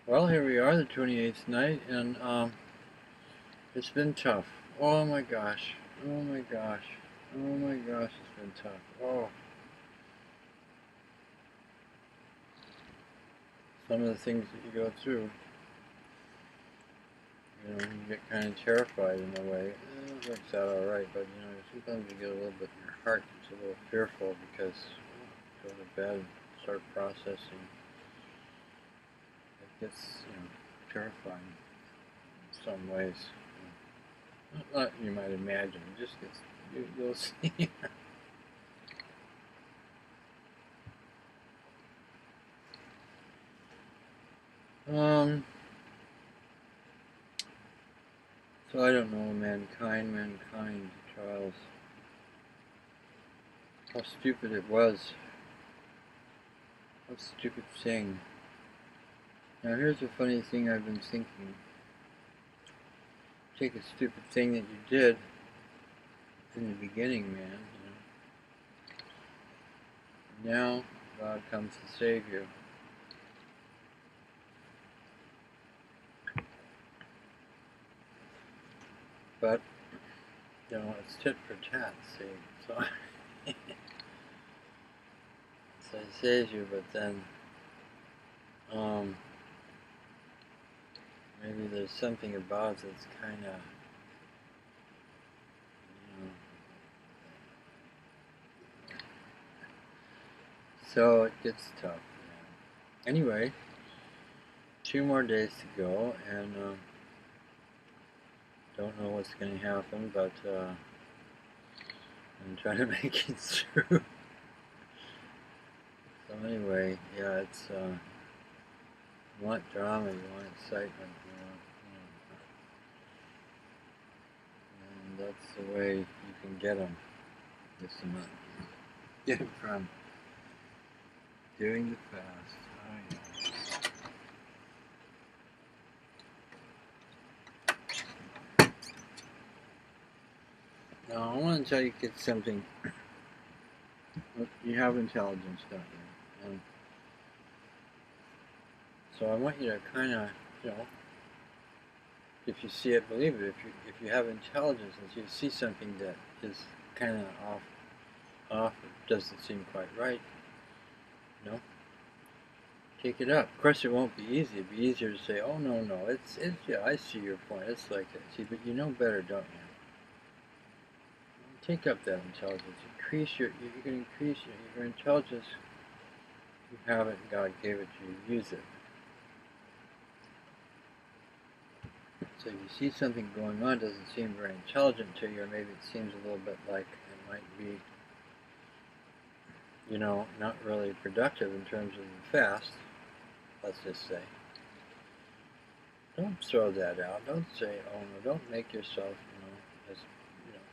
Well, here we are, the 28th night, and it's been tough. Oh my gosh. Oh my gosh. Oh my gosh, it's been tough. Oh, some of the things that you go through, you get kind of terrified in a way. It works out all right, but sometimes you get a little bit in your heart. It's a little fearful because go to bed and start processing. It gets, terrifying in some ways. Not you might imagine. It just gets you'll see. um. So I don't know, mankind, Charles. How stupid it was. What stupid thing. Now here's a funny thing I've been thinking. Take a stupid thing that you did in the beginning, man. Now God comes to save you. But, it's tit for tat, see. So, so he saves you, but then, maybe there's something about it that's kind of, so it gets tough. Yeah. Anyway, 2 more days to go, and don't know what's going to happen, but I'm trying to make it through. So anyway, yeah, it's you want drama, you want excitement, and that's the way you can get them. This month, get them from doing the fast. Oh, yeah. Now I want to tell you kids something. You have intelligence, don't you? And so I want you to kind of, if you see it, believe it. If you have intelligence and you see something that is kind of off, it doesn't seem quite right, take it up. Of course, it won't be easy. It'd be easier to say, "Oh no, it's yeah, I see your point. It's like that." See, but you know better, don't you? Take up that intelligence. You can increase your intelligence. You have it. God gave it to you. Use it. So if you see something going on, doesn't seem very intelligent to you, or maybe it seems a little bit like it might be, not really productive in terms of the fast. Let's just say. Don't throw that out. Don't say, "Oh no." Don't make yourself, as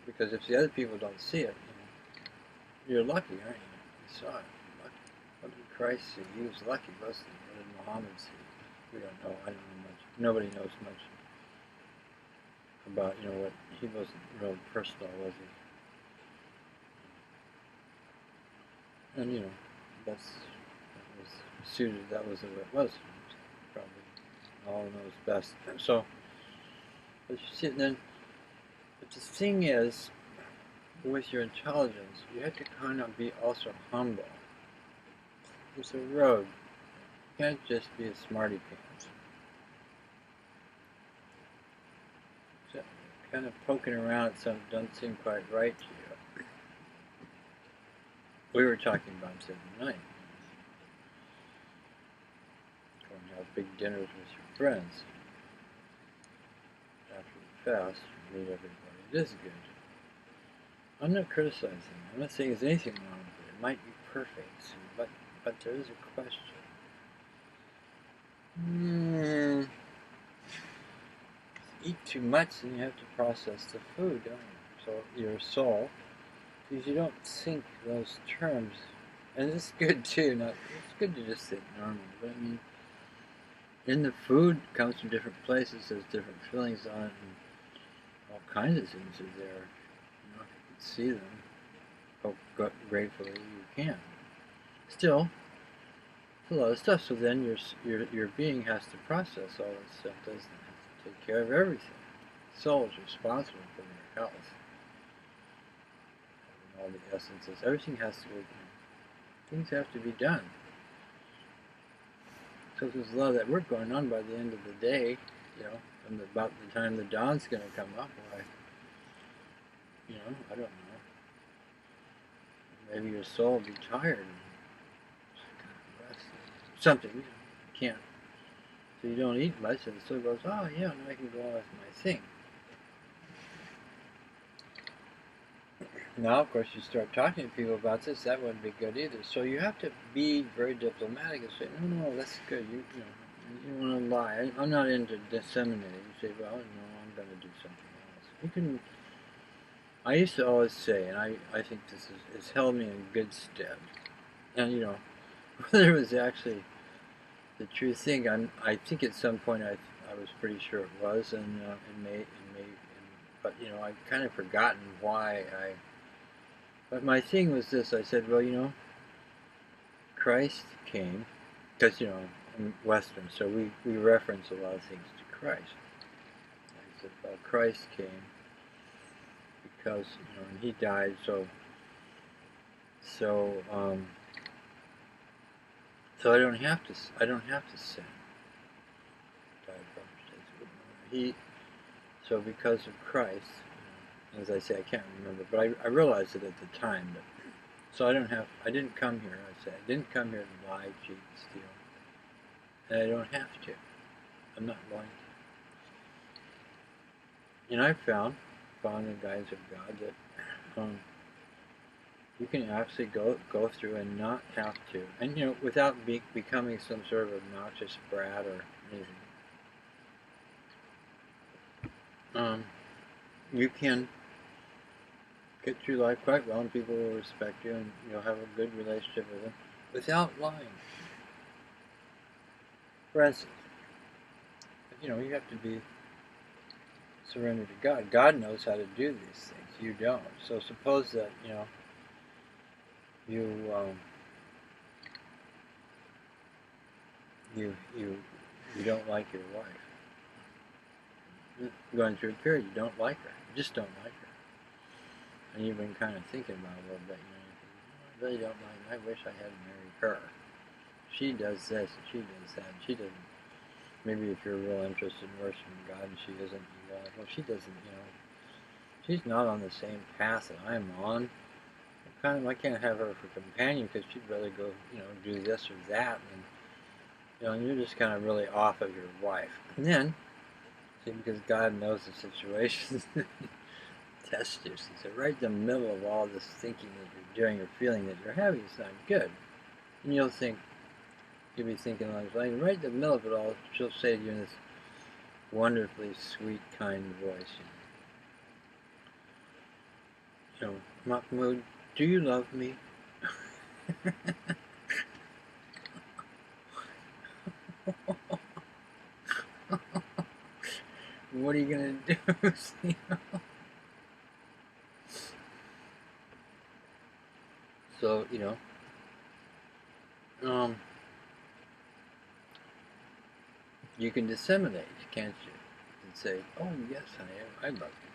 because if the other people don't see it, you're lucky, aren't you? You saw it. You're lucky. What did Christ see? He was lucky, wasn't he? What did Muhammad see? We don't know. I don't know much. Nobody knows much about, what he wasn't real personal, was he? And that was suited. That was the way it was. Probably all knows best. So, but you see, then, but the thing is, with your intelligence, you have to kind of be also humble. It's a road. You can't just be a smarty pants. So, kind of poking around at something doesn't seem quite right to you. We were talking about it tonight. Going to have big dinners with your friends. After the fast, you meet everybody. It is good. I'm not criticizing. I'm not saying there's anything wrong with it. It might be perfect, but there is a question. Eat too much and you have to process the food, don't you? So your soul, because you don't think those terms, and it's good too. It's good to just think normal, but I mean, in the food comes from different places. There's different fillings on it, and all kinds of things are there. If you can see them, gratefully you can. Still, It's a lot of stuff. So then your being has to process all this stuff, doesn't it? Has to take care of everything. The soul is responsible for your health and all the essences. Everything has to be, things have to be done. So there's a lot of that work going on. By the end of the day, from about the time the dawn's going to come up, why, I don't know. Maybe your soul will be tired and rest. Something, you can't. So you don't eat much, and the soul goes, oh yeah, now I can go on with my thing. Now, of course, you start talking to people about this, that wouldn't be good either. So you have to be very diplomatic and say, no, that's good. You want to lie. I'm not into disseminating. You say, well, no, I'm going to do something else. You can. I used to always say, and I think this has held me in good stead. And whether it was actually the true thing, I think at some point I was pretty sure it was, and but I've kind of forgotten why I. But my thing was this: I said, well, Christ came, because I'm Western, so we reference a lot of things to Christ. I said, well, Christ came because and he died, so I don't have to sin. So because of Christ, as I say, I can't remember, but I realized it at the time. But so I didn't come here. I didn't come here to lie, cheat, steal, and I don't have to. I'm not going to. And I found the guidance of God that you can actually go through and not have to, and without becoming some sort of obnoxious brat or anything. You can get through life quite well, and people will respect you, and you'll have a good relationship with them without lying. For instance, you have to be surrendered to God. God knows how to do these things. You don't. So suppose that you don't like your wife. You're going through a period, you don't like her. You just don't like her. And you've been kind of thinking about it a little bit. I really don't like her. I wish I hadn't married her. She does this and she does that. And she doesn't. Maybe if you're real interested in worshiping God and she isn't, well, she doesn't, she's not on the same path that I'm on. I can't have her for companion because she'd rather go, do this or that. And you're just kind of really off of your wife. And then, see, because God knows the situation, test you. So right in the middle of all this thinking that you're doing or feeling that you're having is not good. And you'll be thinking along those lines. Right in the middle of it all, she'll say to you in this wonderfully sweet, kind voice, Mahmoud, do you love me? What are you going to do? So, you can disseminate, can't you? And say, oh, yes, honey, I love you.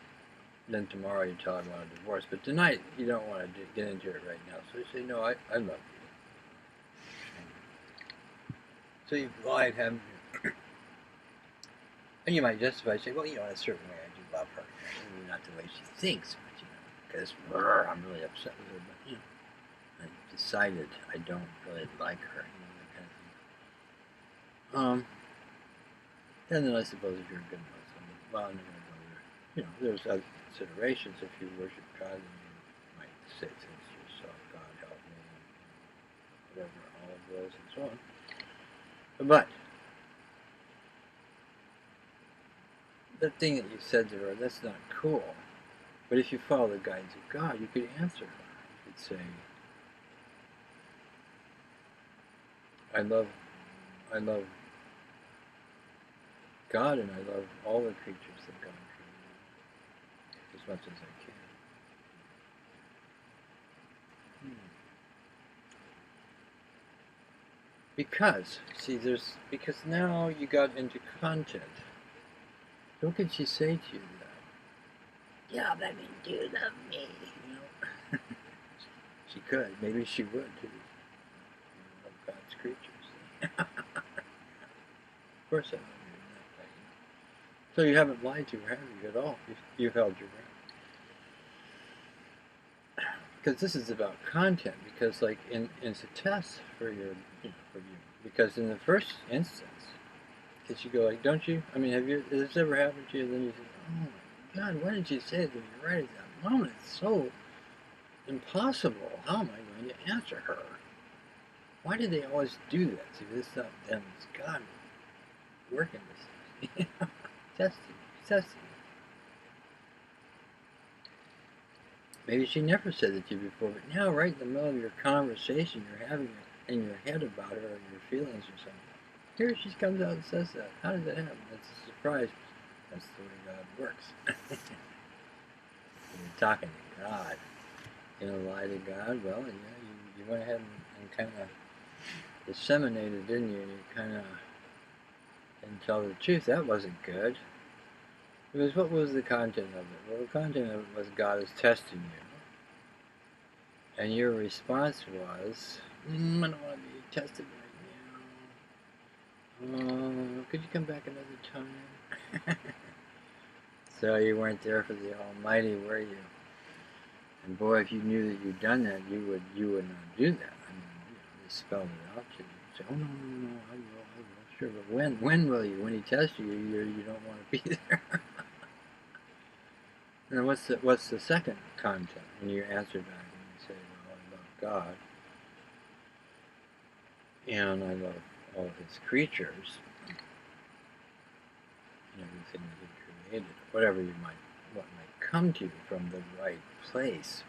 Then tomorrow you tell her I want a divorce. But tonight, you don't want to get into it right now. So you say, no, I love you. So you've lied, haven't you? And you might justify, say, well, in a certain way, I do love her. Maybe not the way she thinks, but, because I'm really upset with her. But, I decided I don't really like her, that kind of thing. And then I suppose if you're a good Muslim, well, I'm not going to go there. There's other considerations. If you worship God, then you might say things to yourself, God help me, whatever, all of those and so on. But the thing that you said to her, that's not cool. But if you follow the guidance of God, you could answer her. You could say, I love God, and I love all the creatures that God created as much as I can. Because, see, because now you got into content. What could she say to you that? Yeah, that means you love me. You know, she could. Maybe she would too. You love God's creatures. Of course, I love you in that way. So you haven't lied to her, have you, at all? You've held your ground. Because this is about content. Because, like, it's a test for your, for you. Because in the first instance, because you go like, don't you? I mean, has this ever happened to you? And then you say, oh my God, why did you say it to me right at that moment? It's so impossible. How am I going to answer her? Why do they always do that? See, this is not them. It's God working this. Testing. Maybe she never said it to you before, but now, right in the middle of your conversation you're having in your head about her or your feelings or something, here she comes out and says that. How does that happen? That's a surprise. That's the way God works. When you're talking to God, lie to God. Well, yeah, you went ahead and kind of disseminated, didn't you? And you kind of didn't tell the truth. That wasn't good. Because what was the content of it? Well, the content of it was God is testing you. And your response was, I don't want to be tested right now. Could you come back another time? So you weren't there for the Almighty, were you? And boy, if you knew that you'd done that, you would not do that. I mean, they spelled it out to you. Say, oh no, I will, sure. But when will you? When he tests you, you don't want to be there. And what's the second content when you answer back and you say, well, I love God and I love all His creatures and everything that He created, what might come to you from the right place.